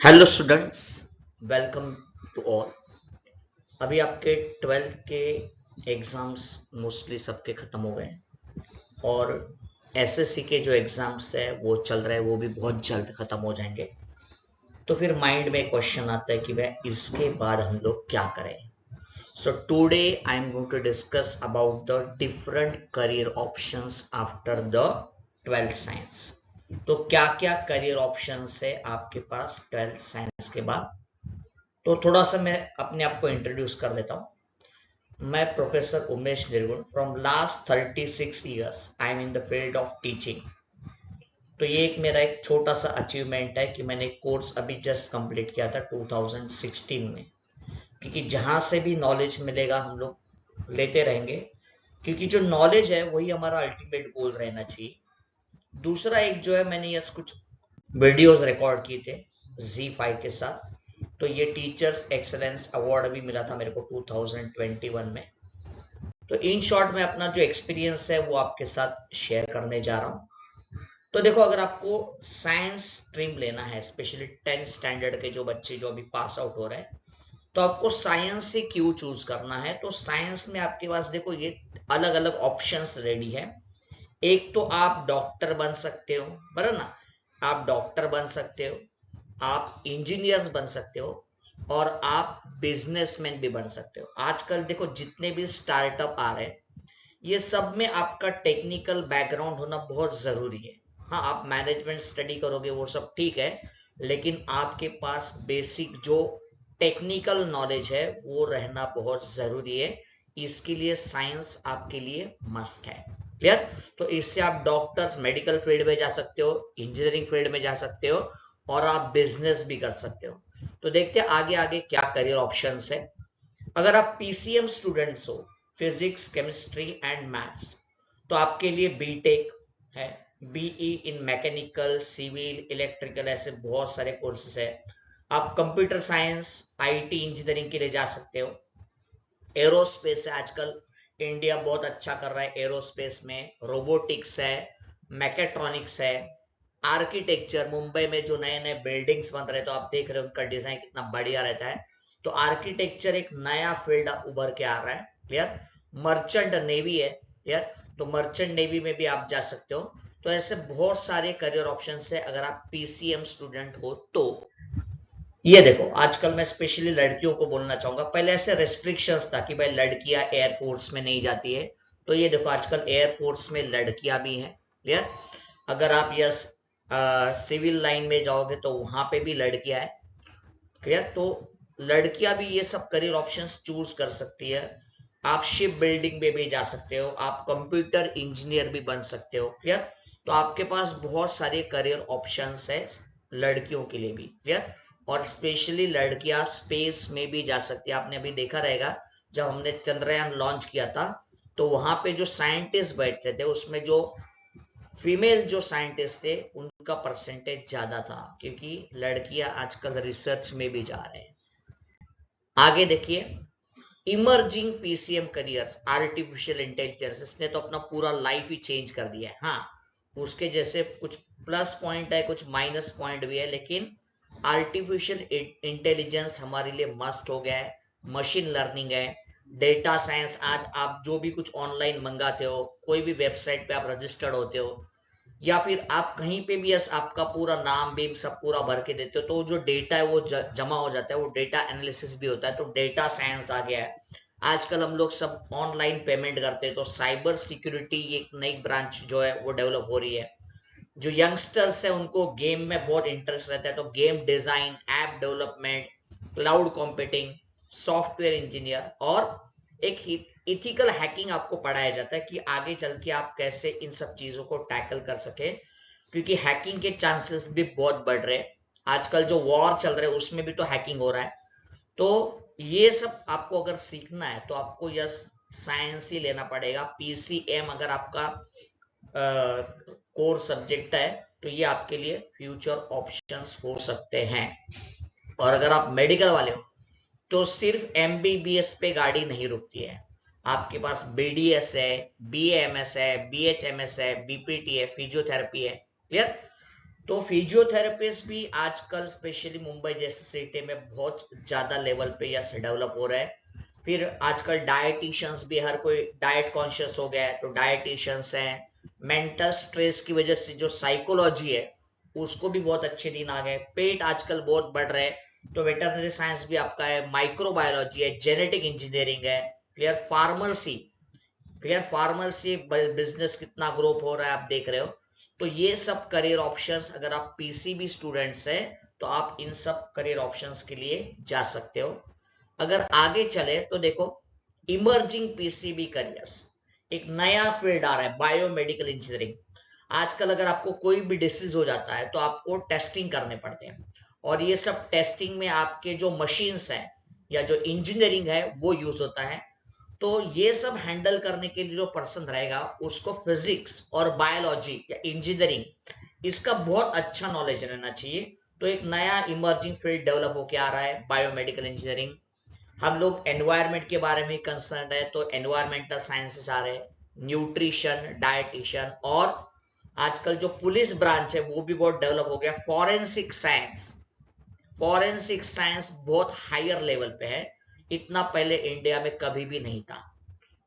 Hello students, welcome to all. अभी आपके 12th के एग्जाम्स मोस्टली सबके ख़त्म हो गए हैं और एसएससी के जो एग्जाम्स है वो चल रहे हैं, वो भी बहुत जल्द ख़त्म हो जाएंगे। तो फिर माइंड में क्वेश्चन आता है कि भाई इसके बाद हम लोग क्या करें। So today I am going to discuss about the different career options after the 12th science. तो क्या क्या करियर ऑप्शंस है आपके पास 12th साइंस के बाद। तो थोड़ा सा मैं अपने आप को इंट्रोड्यूस कर देता हूँ। मैं प्रोफेसर उमेश निर्गुण from last 36 years I am in the field of teaching. तो ये एक मेरा एक छोटा सा अचीवमेंट है कि मैंने कोर्स अभी जस्ट कंप्लीट किया था 2016 में। क्योंकि जहां से भी नॉलेज मिलेगा हम लोग लेते रहेंगे, क्योंकि जो नॉलेज है वही हमारा अल्टीमेट गोल रहना चाहिए। दूसरा एक जो है, मैंने यस कुछ वीडियोस रिकॉर्ड किए थे Z5 के साथ। तो ये टीचर्स एक्सलेंस अवार्ड भी मिला था मेरे को 2021 में। तो इन शॉर्ट में अपना जो एक्सपीरियंस है वो आपके साथ शेयर करने जा रहा हूँ। तो देखो, अगर आपको साइंस स्ट्रीम लेना है, स्पेशली 10th स्टैंडर्ड के जो बच्चे जो अभी पास आउट हो रहे हैं, तो आपको साइंस से क्यों चूज करना है। तो साइंस में आपके पास देखो ये अलग अलग ऑप्शंस रेडी है। एक तो आप डॉक्टर बन सकते हो, बराबर ना। आप डॉक्टर बन सकते हो, आप इंजीनियर्स बन सकते हो, और आप बिजनेसमैन भी बन सकते हो। आजकल देखो जितने भी स्टार्टअप आ रहे हैं, ये सब में आपका टेक्निकल बैकग्राउंड होना बहुत जरूरी है। हाँ, आप मैनेजमेंट स्टडी करोगे वो सब ठीक है, लेकिन आपके पास बेसिक जो टेक्निकल नॉलेज है वो रहना बहुत जरूरी है। इसके लिए साइंस आपके लिए मस्ट है। क्लियर। तो इससे आप डॉक्टर्स मेडिकल फील्ड में जा सकते हो, इंजीनियरिंग फील्ड में जा सकते हो, और आप बिजनेस भी कर सकते हो। तो देखते हैं आगे आगे क्या करियर ऑप्शंस है। अगर आप पीसीएम स्टूडेंट्स हो, फिजिक्स केमिस्ट्री एंड मैथ्स, तो आपके लिए बीटेक है, BE in mechanical civil electrical, ऐसे बहुत सारे कोर्सेज है। आप कंप्यूटर साइंस आईटी इंजीनियरिंग के लिए जा सकते हो। एरोस्पेस है, आजकल इंडिया बहुत अच्छा कर रहा है एरोस्पेस में। रोबोटिक्स है, मैकेट्रॉनिक्स है, आर्किटेक्चर, मुंबई में जो नए नए बिल्डिंग्स बन रहे हैं तो आप देख रहे हो उनका डिजाइन कितना बढ़िया रहता है। तो आर्किटेक्चर एक नया फील्ड उभर के आ रहा है। क्लियर। मर्चेंट नेवी है। क्लियर। तो मर्चेंट नेवी में भी आप जा सकते हो। तो ऐसे बहुत सारे करियर ऑप्शंस है अगर आप पीसीएम स्टूडेंट हो तो। ये देखो, आजकल मैं स्पेशली लड़कियों को बोलना चाहूंगा। पहले ऐसे रेस्ट्रिक्शंस था कि भाई लड़कियां एयरफोर्स में नहीं जाती है। तो ये देखो आजकल एयरफोर्स में लड़कियां भी हैं। क्लियर। अगर आप यस सिविल लाइन में जाओगे तो वहां पे भी लड़कियां हैं। क्लियर। तो लड़कियां भी ये सब करियर ऑप्शंस चूज कर सकती है। आप शिप बिल्डिंग में भी जा सकते हो, आप कंप्यूटर इंजीनियर भी बन सकते हो। क्लियर। तो आपके पास बहुत सारे करियर ऑप्शंस है लड़कियों के लिए भी। क्लियर। और स्पेशली लड़कियां स्पेस में भी जा सकती है। आपने अभी देखा रहेगा जब हमने चंद्रयान लॉन्च किया था, तो वहां पे जो साइंटिस्ट बैठते थे उसमें जो फीमेल जो साइंटिस्ट थे उनका परसेंटेज ज्यादा था, क्योंकि लड़कियां आजकल रिसर्च में भी जा रहे हैं। आगे देखिए, emerging PCM careers, artificial intelligence, इसने तो अपना पूरा लाइफ ही चेंज कर दिया है। हाँ, उसके जैसे कुछ प्लस पॉइंट है, कुछ माइनस पॉइंट भी है, लेकिन आर्टिफिशियल इंटेलिजेंस हमारे लिए मस्ट हो गया है। मशीन लर्निंग है, डेटा साइंस, आज आप जो भी कुछ ऑनलाइन मंगाते हो, कोई भी वेबसाइट पे आप रजिस्टर्ड होते हो, या फिर आप कहीं पे भी आपका पूरा नाम भी सब पूरा भर के देते हो, तो जो डेटा है वो जमा हो जाता है, वो डेटा एनालिसिस भी होता है। तो डेटा साइंस आ गया है। आजकल हम लोग सब ऑनलाइन पेमेंट करते हैं, तो साइबर सिक्योरिटी एक नई ब्रांच जो है वो डेवलप हो रही है। जो यंगस्टर्स है उनको गेम में बहुत इंटरेस्ट रहता है, तो game design, app development, cloud computing, software engineer, और एक इथिकल हैकिंग आपको पढ़ाया जाता है कि आगे चल के आप कैसे इन सब चीजों को टैकल कर सके, क्योंकि हैकिंग के चांसेस भी बहुत बढ़ रहे हैं। आजकल जो वॉर चल रहे हैं उसमें भी तो हैकिंग हो रहा है। तो ये सब आपको अगर सीखना है तो आपको यस साइंस ही लेना पड़ेगा। पीसीएम अगर आपका कोर सब्जेक्ट है तो ये आपके लिए फ्यूचर ऑप्शंस हो सकते हैं। और अगर आप मेडिकल वाले हो तो सिर्फ एमबीबीएस पे गाड़ी नहीं रुकती है। आपके पास बीडीएस है, बीएमएस है, बीएचएमएस है, बीपीटी है, फिजियोथेरेपी है। क्लियर। तो फिजियोथेरेपिस्ट भी आजकल स्पेशली मुंबई जैसे सिटी में बहुत ज्यादा लेवल पे यस डेवलप हो रहा है। फिर आजकल डायटिशियंस भी, हर कोई डाइट कॉन्शियस हो गया है, तो डायटिशियंस हैं। मेंटल स्ट्रेस की वजह से जो साइकोलॉजी है उसको भी बहुत अच्छे दिन आ गए। पेट आजकल बहुत बढ़ रहे हैं, तो वेटरनरी साइंस भी आपका है, माइक्रोबायोलॉजी है, जेनेटिक इंजीनियरिंग है, clear pharmacy, clear pharmacy business कितना ग्रोथ हो रहा है आप देख रहे हो। तो ये सब करियर ऑप्शंस, अगर आप पीसीबी स्टूडेंट्स हैं तो आप इन सब करियर ऑप्शंस के लिए जा सकते हो। अगर आगे चले तो देखो, इमर्जिंग पीसीबी करियर्स, एक नया फील्ड आ रहा है, बायोमेडिकल इंजीनियरिंग। आजकल अगर आपको कोई भी डिसीज हो जाता है तो आपको टेस्टिंग करने पड़ते हैं, और ये सब टेस्टिंग में आपके जो मशीन्स हैं या जो इंजीनियरिंग है वो यूज होता है। तो ये सब हैंडल करने के लिए जो पर्सन रहेगा उसको फिजिक्स और बायोलॉजी या इंजीनियरिंग इसका बहुत अच्छा नॉलेज रहना चाहिए। तो एक नया इमर्जिंग फील्ड डेवलप होकर आ रहा है, बायोमेडिकल इंजीनियरिंग। हम लोग एनवायरमेंट के बारे में कंसर्न है, तो एनवायरमेंटल साइंसेस आ रहे हैं, न्यूट्रिशन, डाइटिशियन, और आजकल जो पुलिस ब्रांच है वो भी बहुत डेवलप हो गया, फॉरेंसिक साइंस। फॉरेंसिक साइंस बहुत हायर लेवल पे है, इतना पहले इंडिया में कभी भी नहीं था।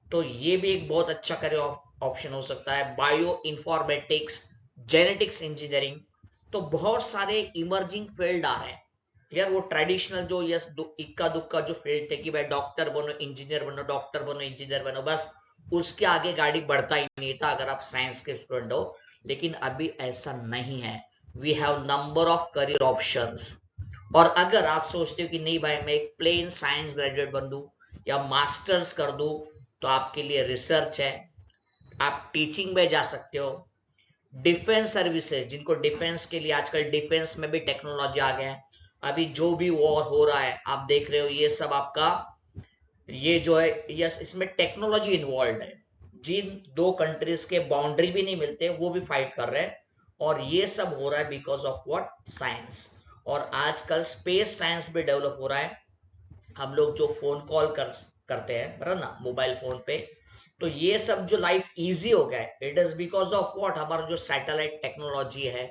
तो ये भी एक बहुत अच्छा करियर ऑप्शन हो सकता है। बायो इंफॉर्मेटिक्स, जेनेटिक्स इंजीनियरिंग, तो बहुत सारे इमर्जिंग फील्ड आ रहे हैं यार। वो ट्रेडिशनल जो यस इक्का दुक्का जो फील्ड थे कि भाई डॉक्टर बनो, इंजीनियर बनो, डॉक्टर बनो, इंजीनियर बनो, बस उसके आगे गाड़ी बढ़ता ही नहीं था अगर आप साइंस के स्टूडेंट हो। लेकिन अभी ऐसा नहीं है, we have number of career options. और अगर आप सोचते हो कि नहीं भाई मैं एक प्लेन साइंस ग्रेजुएट बन दूं या मास्टर्स कर दूं, तो आपके लिए रिसर्च है, आप टीचिंग में जा सकते हो। डिफेंस सर्विसेज, जिनको डिफेंस के लिए, आजकल डिफेंस में भी टेक्नोलॉजी आ गया है। अभी जो भी वॉर हो रहा है आप देख रहे हो, ये सब आपका ये जो है यस इसमें टेक्नोलॉजी इन्वॉल्व है। जिन दो कंट्रीज के बाउंड्री भी नहीं मिलते वो भी फाइट कर रहे हैं, और ये सब हो रहा है बिकॉज ऑफ व्हाट, साइंस। और आजकल स्पेस साइंस भी डेवलप हो रहा है। हम लोग जो फोन कॉल करते हैं बराबर ना, मोबाइल फोन पे, तो ये सब जो लाइफ इजी हो गया है, it is because of what, हमारा जो सैटेलाइट टेक्नोलॉजी है।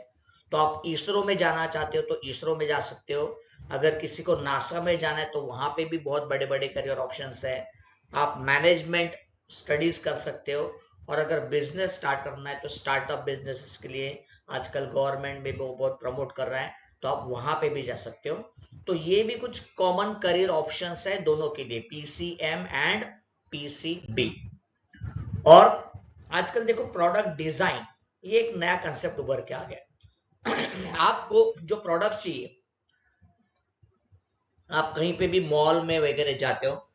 तो आप इसरो में जाना चाहते हो तो इसरो में जा सकते हो। अगर किसी को नासा में जाना है तो वहां पे भी बहुत बड़े बड़े करियर ऑप्शंस है। आप मैनेजमेंट स्टडीज कर सकते हो। और अगर बिजनेस स्टार्ट करना है तो स्टार्टअप बिजनेसेस के लिए आजकल गवर्नमेंट भी बहुत प्रमोट कर रहा है, तो आप वहां पे भी जा सकते हो। तो ये भी कुछ कॉमन करियर ऑप्शंस है दोनों के लिए, पीसीएम एंड पीसीबी। और आजकल देखो प्रोडक्ट डिजाइन, ये एक नया कंसेप्ट उभर के आ गया। आपको जो प्रोडक्ट चाहिए, आप कहीं पे भी मॉल में वगैरह जाते हो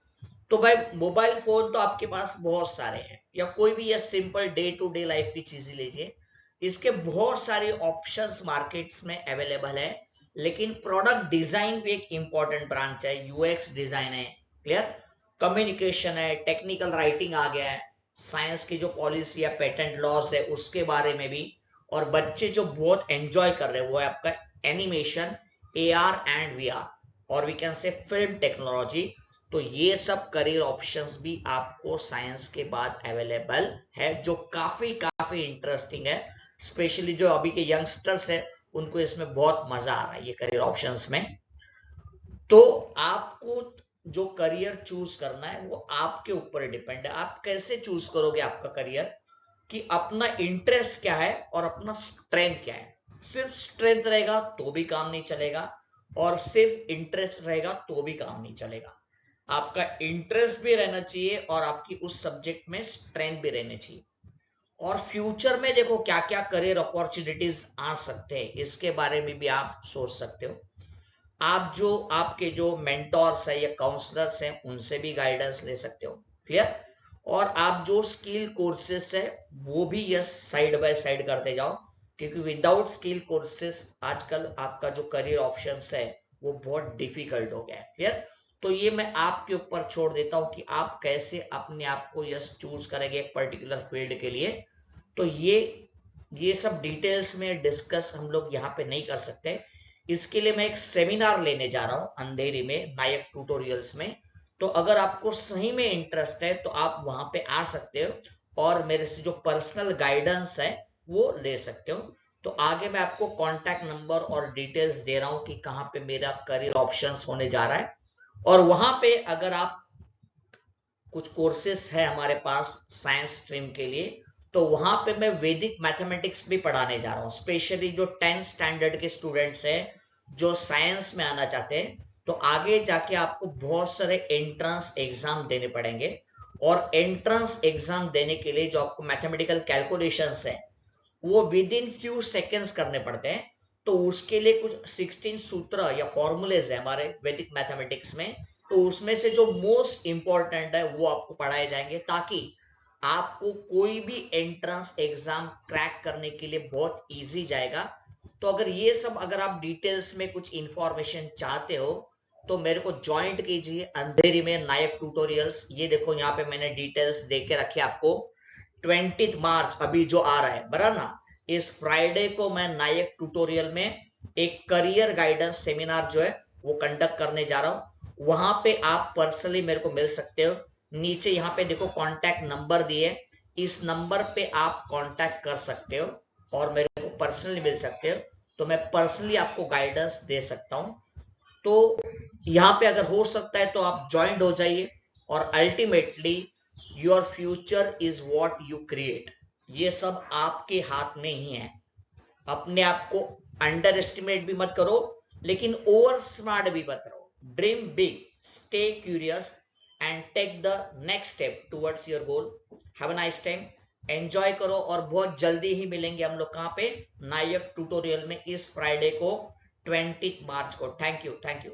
तो भाई मोबाइल फोन तो आपके पास बहुत सारे हैं, या कोई भी ये simple day to day life की चीजें लीजिए, इसके बहुत सारे ऑप्शंस मार्केट्स में अवेलेबल है। लेकिन प्रोडक्ट डिजाइन भी एक इंपॉर्टेंट ब्रांच है, यूएक्स डिजाइन है, क्लियर, कम्युनिकेशन है, टेक्निकल राइटिंग आ गया है, साइंस की जो पॉलिसी या पेटेंट लॉस है उसके बारे में भी। और बच्चे जो बहुत एंजॉय कर रहे हैं वो है आपका एनिमेशन, एआर एंड वीआर, और we can say film technology. तो ये सब करियर ऑप्शंस भी आपको साइंस के बाद अवेलेबल है, जो काफी काफी इंटरेस्टिंग है। स्पेशली जो अभी के यंगस्टर्स है उनको इसमें बहुत मजा आ रहा है ये करियर ऑप्शंस में। तो आपको जो करियर चूज करना है वो आपके ऊपर डिपेंड है, आप कैसे चूज करोगे आपका करियर, कि अपना इंटरेस्ट क्या है और अपना स्ट्रेंथ क्या है। सिर्फ स्ट्रेंथ रहेगा तो भी काम नहीं चलेगा, और सिर्फ इंटरेस्ट रहेगा तो भी काम नहीं चलेगा। आपका इंटरेस्ट भी रहना चाहिए और आपकी उस सब्जेक्ट में स्ट्रेंथ भी रहनी चाहिए। और फ्यूचर में देखो क्या क्या करियर अपॉर्चुनिटीज आ सकते हैं, इसके बारे में भी आप सोच सकते हो। आप जो आपके जो मेंटोर्स है या काउंसलर्स हैं उनसे भी गाइडेंस ले सकते हो, क्लियर। और आप जो स्किल कोर्सेस है वो भी यस साइड बाय साइड करते जाओ, क्योंकि विदाउट स्किल कोर्सेस आजकल आपका जो करियर ऑप्शंस है वो बहुत डिफिकल्ट हो गया है, क्लियर। तो ये मैं आपके ऊपर छोड़ देता हूं कि आप कैसे अपने आप को यस चूज करेंगे एक पर्टिकुलर फील्ड के लिए। तो ये सब डिटेल्स में डिस्कस हम लोग यहाँ पे नहीं कर सकते। इसके लिए मैं एक सेमिनार लेने जा रहा हूँ अंधेरी में, नायक ट्यूटोरियल्स में। तो अगर आपको सही में इंटरेस्ट है तो आप वहां पे आ सकते हो और मेरे से जो पर्सनल गाइडेंस है वो ले सकते हो। तो आगे मैं आपको कॉन्टैक्ट नंबर और डिटेल्स दे रहा हूं कि कहां पे मेरा करियर ऑप्शंस होने जा रहा है। और वहां पे अगर आप कुछ कोर्सेस है हमारे पास साइंस स्ट्रीम के लिए, तो वहां पे मैं वैदिक मैथमेटिक्स भी पढ़ाने जा रहा हूँ, स्पेशली जो 10th स्टैंडर्ड के स्टूडेंट्स हैं जो साइंस में आना चाहते हैं। तो आगे जाके आपको बहुत सारे एंट्रेंस एग्जाम देने पड़ेंगे, और एंट्रेंस एग्जाम देने के लिए जो आपको मैथमेटिकल कैलकुलेशंस है वो विद इन फ्यू सेकेंड्स करने पड़ते हैं। तो उसके लिए कुछ 16 सूत्र या फॉर्मूलेज है हमारे वैदिक मैथमेटिक्स में, तो उसमें से जो मोस्ट इंपॉर्टेंट है वो आपको पढ़ाए जाएंगे, ताकि आपको कोई भी एंट्रेंस एग्जाम क्रैक करने के लिए बहुत इजी जाएगा। तो अगर ये सब अगर आप डिटेल्स में कुछ इंफॉर्मेशन चाहते हो तो मेरे को ज्वाइंट कीजिए अंधेरी में नायक ट्यूटोरियल्स। ये देखो यहाँ पे मैंने डिटेल्स दे के रखे आपको। 20 मार्च अभी जो आ रहा है बराबर ना, इस फ्राइडे को मैं नायक ट्यूटोरियल में एक करियर गाइडेंस सेमिनार जो है वो कंडक्ट करने जा रहा हूं। वहां पे आप पर्सनली मेरे को मिल सकते हो। नीचे यहाँ पे देखो कॉन्टैक्ट नंबर दिए, इस नंबर पे आप कॉन्टैक्ट कर सकते हो और मेरे को पर्सनली मिल सकते हो। तो मैं पर्सनली आपको गाइडेंस दे सकता हूं। तो यहाँ पे अगर हो सकता है तो आप ज्वाइंट हो जाइए। और ultimately your future is what you create. ये सब आपके हाथ में ही है। अपने आप को अंडर एस्टिमेट भी मत करो, लेकिन ओवर स्मार्ट भी मत रहो। Dream big, stay curious and take the next step towards your goal. Have a nice time, enjoy करो, और बहुत जल्दी ही मिलेंगे हम लोग कहां पे, नायक ट्यूटोरियल में, इस फ्राइडे को 20 मार्च को। Thank you, thank you.